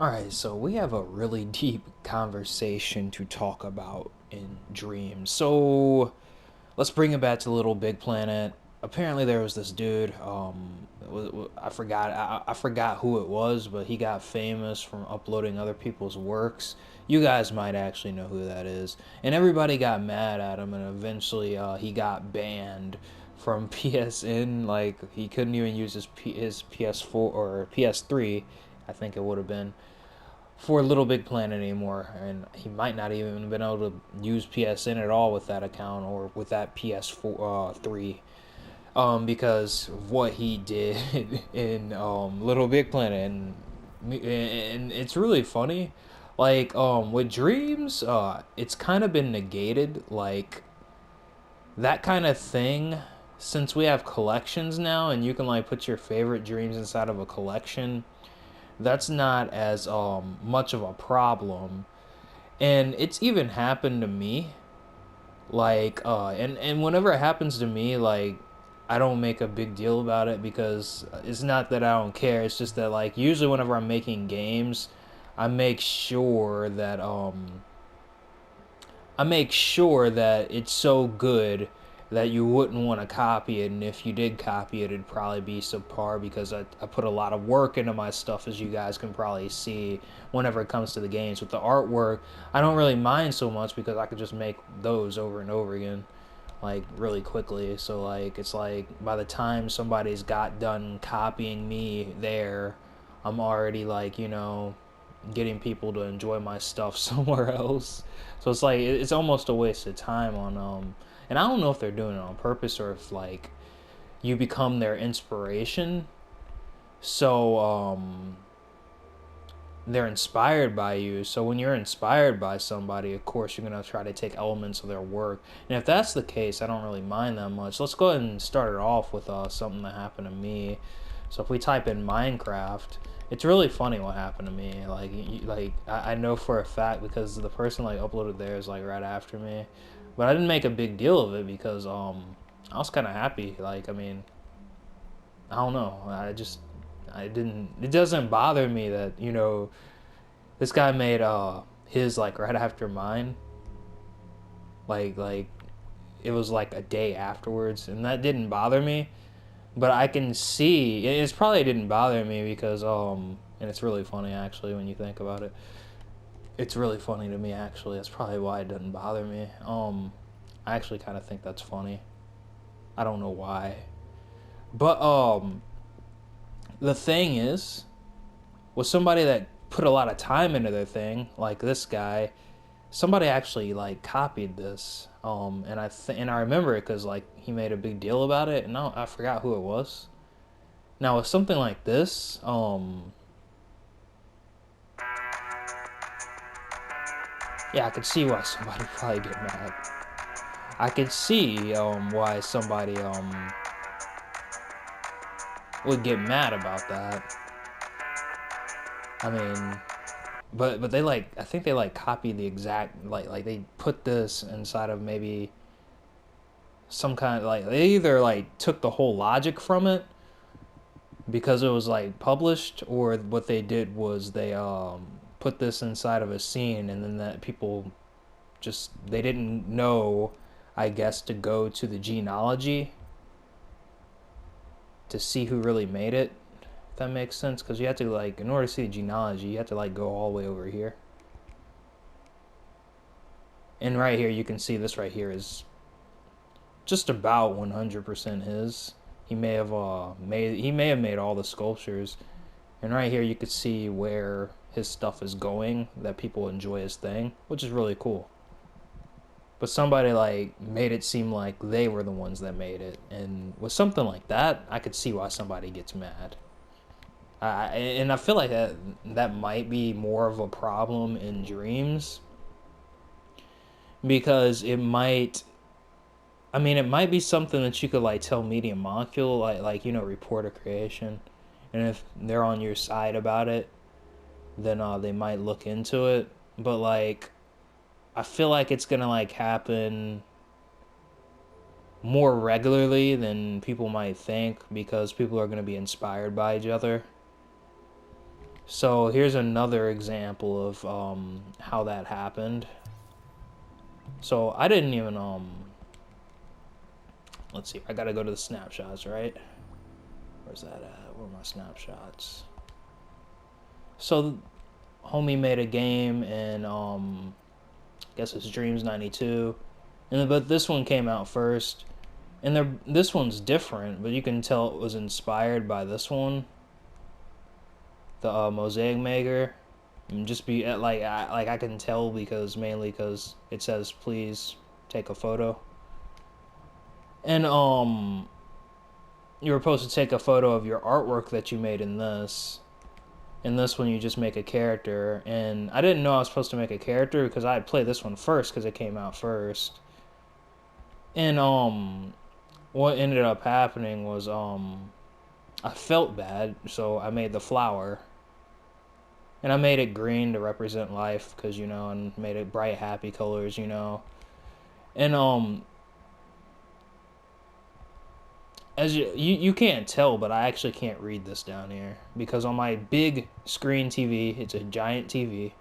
All right, so we have a really deep conversation to talk about in dreams. So let's bring it back to Little Big Planet. Apparently, there was this dude. I forgot. I forgot who it was, but he got famous from uploading other people's works. You guys might actually know who that is. And everybody got mad at him, and eventually, he got banned from PSN. Like he couldn't even use his PS4 or PS3. I think it would have been for Little Big Planet anymore, and he might not even been able to use PSN at all with that account or with that PS4 3, because of what he did in Little Big Planet, and it's really funny. Like with dreams, it's kind of been negated, like that kind of thing. Since we have collections now, and you can like put your favorite dreams inside of a collection, that's not as much of a problem. And it's even happened to me, like and whenever it happens to me, like I don't make a big deal about it, because it's not that I don't care. It's just that like usually whenever I'm making games, I make sure that it's so good that you wouldn't want to copy it, and if you did copy it, it'd probably be subpar, because I put a lot of work into my stuff, as you guys can probably see whenever it comes to the games. With the artwork, I don't really mind so much, because I could just make those over and over again, like really quickly. So like it's like by the time somebody's got done copying me there, I'm already like, getting people to enjoy my stuff somewhere else. So it's like it's almost a waste of time on and I don't know if they're doing it on purpose, or if like you become their inspiration. So they're inspired by you. So when you're inspired by somebody, of course you're gonna try to take elements of their work. And if that's the case, I don't really mind that much. Let's go ahead and start it off with something that happened to me. So if we type in Minecraft, it's really funny what happened to me. Like I know for a fact, because the person like uploaded theirs like right after me, but I didn't make a big deal of it, because I was kind of happy. Like I mean, I don't know. I didn't. It doesn't bother me that this guy made his like right after mine. Like it was like a day afterwards, and that didn't bother me. But I can see it's probably didn't bother me because and it's really funny actually when you think about it. It's really funny to me actually. That's probably why it doesn't bother me. I actually kind of think that's funny. I don't know why. But the thing is, with somebody that put a lot of time into their thing, like this guy, somebody actually like copied this, and and I remember it because like he made a big deal about it, and I forgot who it was. Now with something like this, yeah, I could see why somebody probably get mad. I could see why somebody would get mad about that. I mean, but they like, I think they like copied the exact, like they put this inside of maybe some kind of like, they either like took the whole logic from it because it was like published, or what they did was they put this inside of a scene, and then that people just they didn't know, I guess, to go to the genealogy to see who really made it. If that makes sense, because you have to like, in order to see the genealogy, you have to like go all the way over here. And right here, you can see this right here is just about 100% his. He may have made all the sculptures, and right here you could see where his stuff is going, that people enjoy his thing, which is really cool. But somebody like made it seem like they were the ones that made it, and with something like that, I could see why somebody gets mad. And I feel like that might be more of a problem in dreams, because it might, I mean, it might be something that you could like tell Media Molecule, like report a creation, and if they're on your side about it, then they might look into it. But like, I feel like it's gonna like happen more regularly than people might think, because people are gonna be inspired by each other. So here's another example of how that happened. So I didn't even let's see, I gotta go to the snapshots, right? Where's that at? Where are my snapshots? So homie made a game and I guess it's Dreams 92. But this one came out first. And this one's different, but you can tell it was inspired by this one, the Mosaic Maker. And just be I can tell mainly because it says please take a photo. And you were supposed to take a photo of your artwork that you made in this. In this one, you just make a character, and I didn't know I was supposed to make a character because I had played this one first because it came out first. And what ended up happening was I felt bad, so I made the flower. And I made it green to represent life, because, and made it bright, happy colors, And, as you can't tell, but I actually can't read this down here. Because on my big screen TV, it's a giant TV.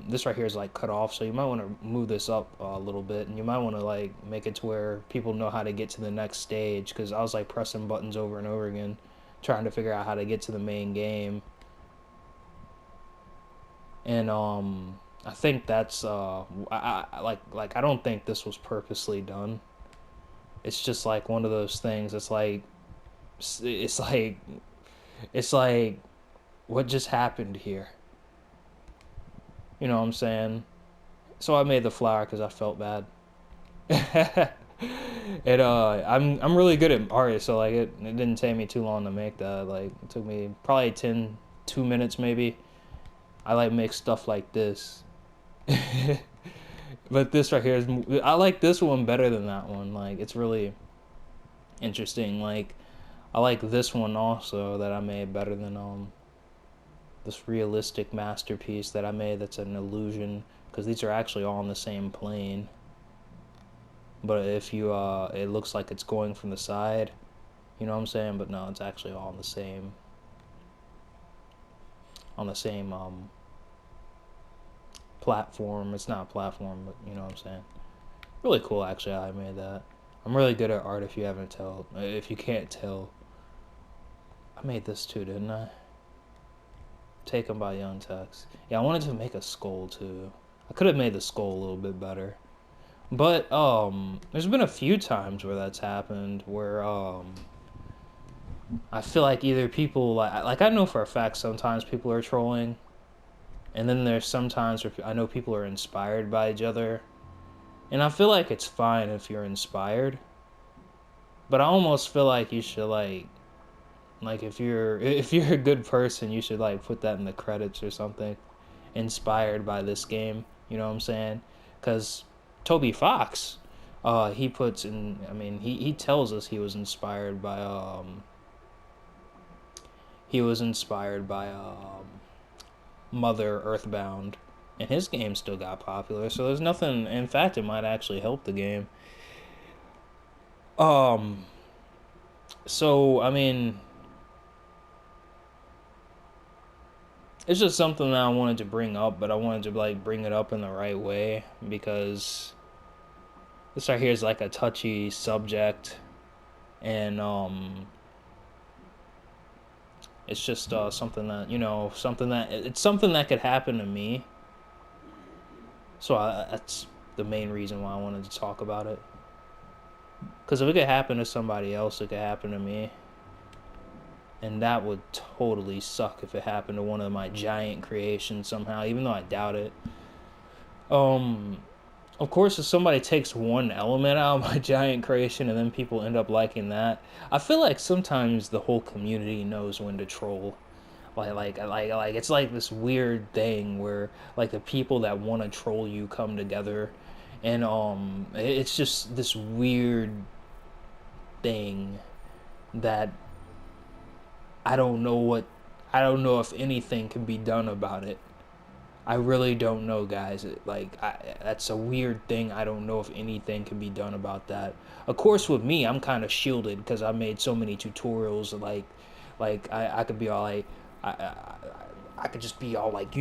This right here is, cut off, so you might want to move this up a little bit. And you might want to, make it to where people know how to get to the next stage. Because I was, pressing buttons over and over again, trying to figure out how to get to the main game. And I think that's I don't think this was purposely done. It's just one of those things. It's like what just happened here. You know what I'm saying? So I made the flower because I felt bad. I'm really good at art, so it didn't take me too long to make that. It took me probably 2 minutes maybe. I make stuff like this. But this right here I like this one better than that one. It's really interesting. I like this one also that I made better than this realistic masterpiece that I made that's an illusion, because these are actually all on the same plane. But if you it looks like it's going from the side, you know what I'm saying? But no, it's actually all on the same platform. It's not a platform, but you know what I'm saying. Really cool, actually. I made that. I'm really good at art. If you can't tell, I made this too, didn't I? Taken by Young Tex. Yeah, I wanted to make a skull too. I could have made the skull a little bit better, but there's been a few times where that's happened where I feel like either people I know for a fact sometimes people are trolling. And then there's sometimes where I know people are inspired by each other. And I feel like it's fine if you're inspired. But I almost feel like you should if you're a good person, you should put that in the credits or something. Inspired by this game, you know what I'm saying? Cuz Toby Fox, he puts in, he tells us he was inspired by Mother Earthbound, and his game still got popular, so there's nothing. In fact, it might actually help the game. So it's just something that I wanted to bring up, but I wanted to bring it up in the right way, because this right here is a touchy subject, and it's just something that it's something that could happen to me. So that's the main reason why I wanted to talk about it. Because if it could happen to somebody else, it could happen to me. And that would totally suck if it happened to one of my giant creations somehow, even though I doubt it. Of course, if somebody takes one element out of my giant creation and then people end up liking that, I feel like sometimes the whole community knows when to troll. It's this weird thing where the people that want to troll you come together, and it's just this weird thing that I don't know if anything can be done about it. I really don't know, guys. That's a weird thing. I don't know if anything can be done about that. Of course, with me, I'm kind of shielded because I made so many tutorials. I could be all I could just be all like,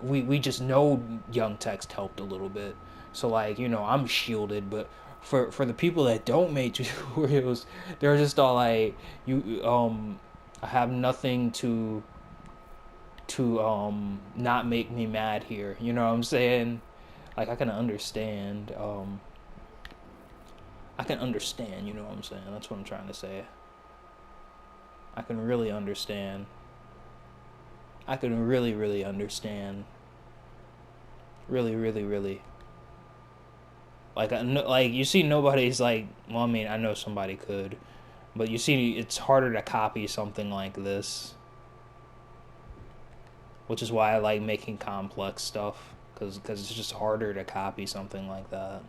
we just know Young Text helped a little bit, so like, I'm shielded. But for the people that don't make tutorials, they're just all like, I have nothing to not make me mad here. You know what I'm saying? Like I can understand. I can understand. You know what I'm saying? That's what I'm trying to say. I can really understand. I can really, really understand. Really, really, really. Like you see, nobody's like. Well, I mean, I know somebody could, but you see, it's harder to copy something like this, which is why I like making complex stuff, because it's just harder to copy something like that.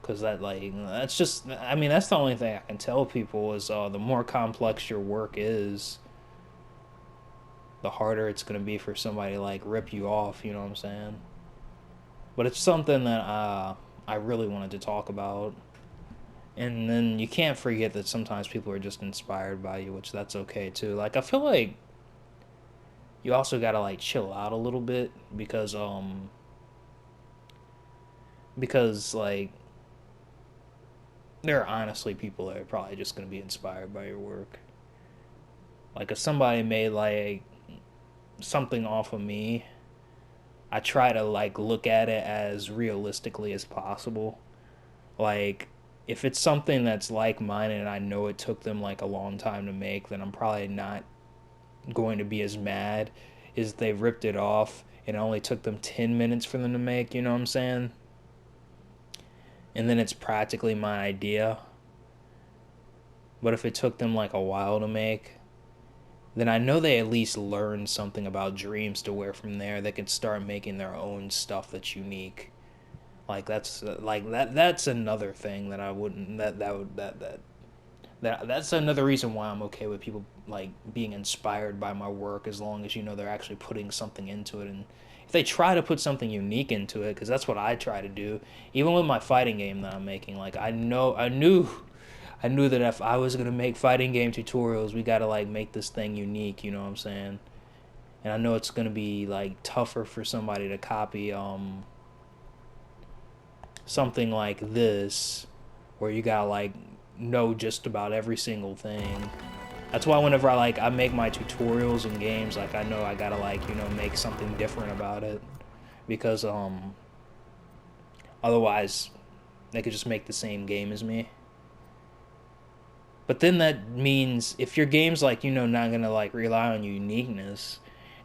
Because that's just, I mean, that's the only thing I can tell people is the more complex your work is, the harder it's gonna be for somebody to like rip you off. You know what I'm saying? But it's something that I really wanted to talk about. And then you can't forget that sometimes people are just inspired by you, which that's okay too. Like I feel like you also gotta like chill out a little bit because like there are honestly people that are probably just gonna be inspired by your work. Like if somebody made like something off of me, I try to like look at it as realistically as possible. Like if it's something that's like mine and I know it took them like a long time to make, then I'm probably not going to be as mad as they ripped it off and it only took them 10 minutes for them to make, you know what I'm saying? And then it's practically my idea. But if it took them like a while to make, then I know they at least learned something about dreams to where from there they can start making their own stuff that's unique. Like that's another thing that I wouldn't that would that's another reason why I'm okay with people like being inspired by my work as long as they're actually putting something into it. And if they try to put something unique into it, because that's what I try to do, even with my fighting game that I'm making. Like I knew that if I was gonna make fighting game tutorials, we gotta like make this thing unique. You know what I'm saying? And I know it's gonna be like tougher for somebody to copy something like this, where you gotta like know just about every single thing. That's why whenever I make my tutorials in games, like I know I gotta like make something different about it, because otherwise they could just make the same game as me. But then that means if your game's like not gonna like rely on uniqueness,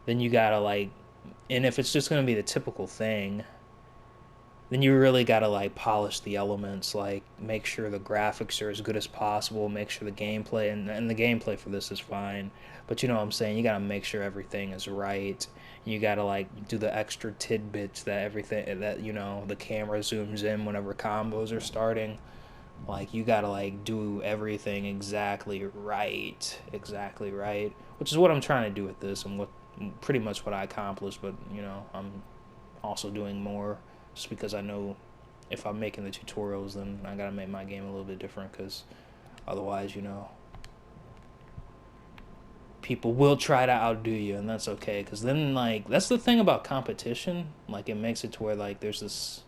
then you gotta like, and if it's just gonna be the typical thing, then you really gotta like polish the elements, like make sure the graphics are as good as possible, make sure the gameplay and the gameplay for this is fine, but you know what I'm saying, you gotta make sure everything is right. You gotta like do the extra tidbits that everything that the camera zooms in whenever combos are starting. Like you gotta like do everything exactly right, which is what I'm trying to do with this, and what pretty much what I accomplished. But I'm also doing more, just because I know if I'm making the tutorials, then I gotta make my game a little bit different, because otherwise, people will try to outdo you, and that's okay. Because then, like, that's the thing about competition. Like, it makes it to where like there's this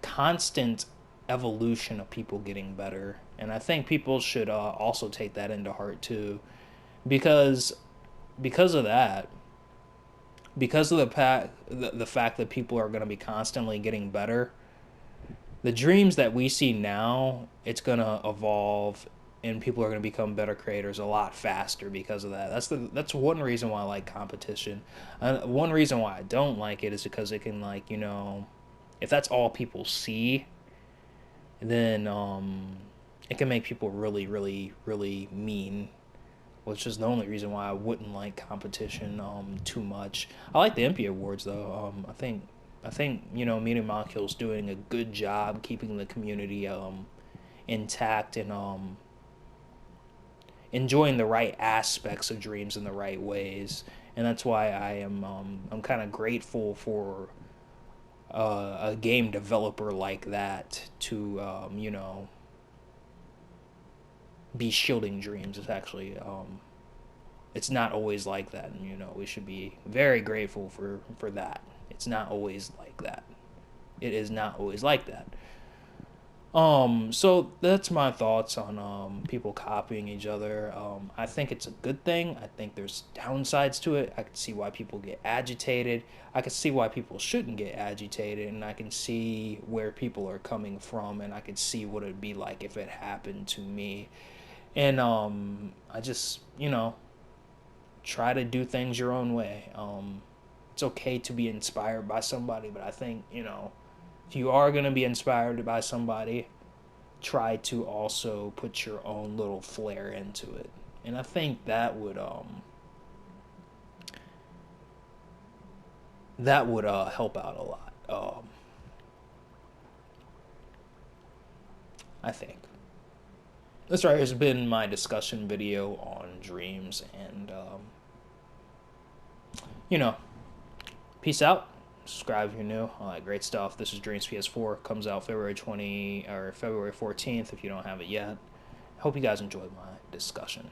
constant evolution of people getting better, and I think people should also take that into heart too, because because of that, because of the fact that people are going to be constantly getting better, the dreams that we see now, it's going to evolve, and people are going to become better creators a lot faster because of that. That's one reason why I like competition. One reason why I don't like it is because it can like if that's all people see, then it can make people really, really, really mean, which is the only reason why I wouldn't like competition too much. I like the Impy Awards though. I think Media Molecule's doing a good job keeping the community intact, and enjoying the right aspects of dreams in the right ways, and that's why I'm kind of grateful for a game developer like that to be shielding dreams. It's actually it's not always like that, and we should be very grateful for that. It's not always like that. It is not always like that. So that's my thoughts on people copying each other. I think it's a good thing. I think there's downsides to it. I can see why people get agitated. I can see why people shouldn't get agitated, and I can see where people are coming from, and I can see what it'd be like if it happened to me. And I just, try to do things your own way. It's okay to be inspired by somebody, but I think, if you are going to be inspired by somebody, try to also put your own little flair into it. And I think that would help out a lot. I think. This right here has been my discussion video on dreams, and you know, peace out. Subscribe if you're new. All that great stuff. This is Dreams Ps4. Comes out February 14th if you don't have it yet. Hope you guys enjoyed my discussion.